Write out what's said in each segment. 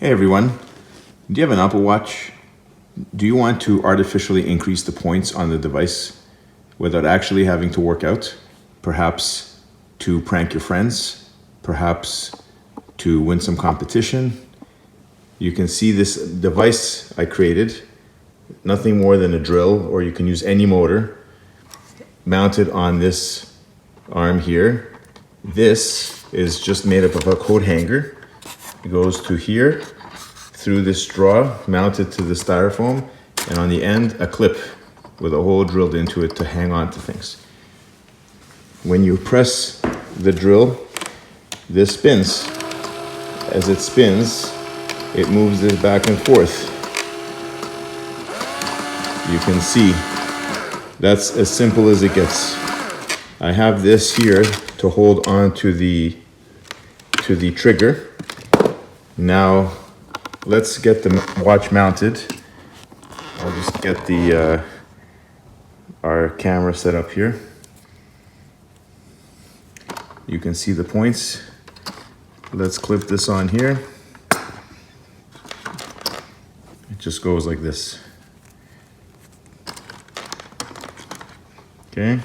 Hey everyone, do you have an Apple Watch? Do you want to artificially increase the points on the device without actually having to work out? Perhaps to prank your friends, perhaps to win some competition. You can see this device I created, nothing more than a drill, or you can use any motor, mounted on this arm here. This is just made up of a coat hanger. It goes to here, through this straw, mounted to the styrofoam, and on the end, a clip with a hole drilled into it to hang on to things. When you press the drill, this spins. As it spins, it moves it back and forth. You can see, that's as simple as it gets. I have this here to hold on to the trigger. Now, let's get the watch mounted. I'll just get our camera set up here. You can see the points. Let's clip this on here. It just goes like this. Okay.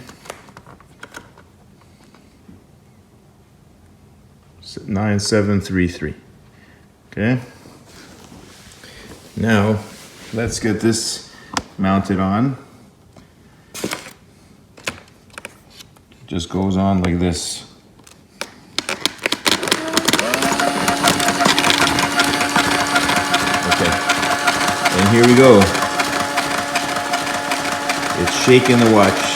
9733. Okay. Now, let's get this mounted on. It just goes on like this. Okay. And here we go. It's shaking the watch.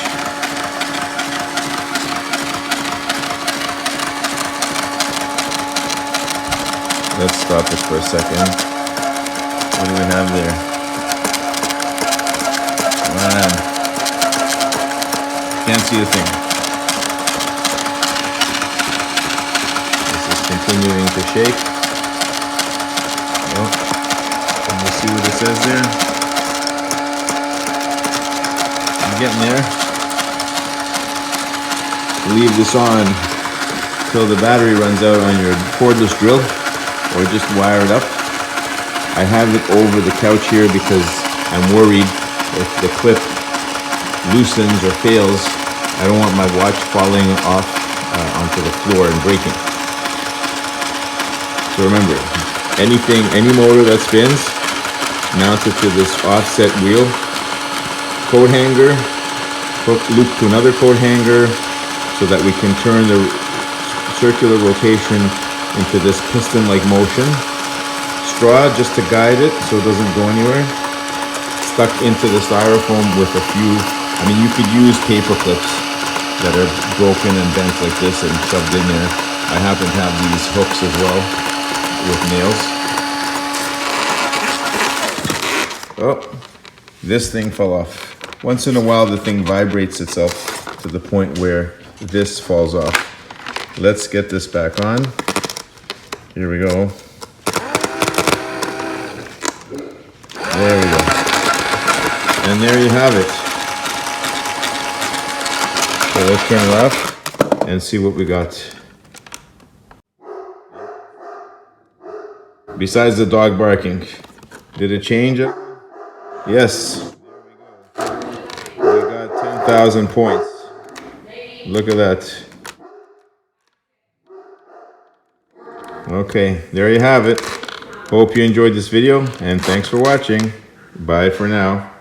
Let's stop it for a second. What do we have there? Man, can't see a thing. This is continuing to shake. Oh, can you see what it says there? I'm getting there. Leave this on till the battery runs out on your cordless drill, or just wire it up. I have it over the couch here because I'm worried if the clip loosens or fails, I don't want my watch falling off onto the floor and breaking. So remember, any motor that spins, mounted to this offset wheel, coat hanger, hook loop to another coat hanger so that we can turn the circular rotation into this piston-like motion. Straw just to guide it so it doesn't go anywhere. Stuck into the styrofoam with a few, you could use paper clips that are broken and bent like this and shoved in there. I happen to have these hooks as well with nails. Oh, this thing fell off. Once in a while the thing vibrates itself to the point where this falls off. Let's get this back on. Here we go. There we go. And there you have it. So let's turn it off and see what we got. Besides the dog barking, did it change it? Yes. We got 10,000 points. Look at that. Okay, there you have it. Hope you enjoyed this video, and thanks for watching. Bye for now.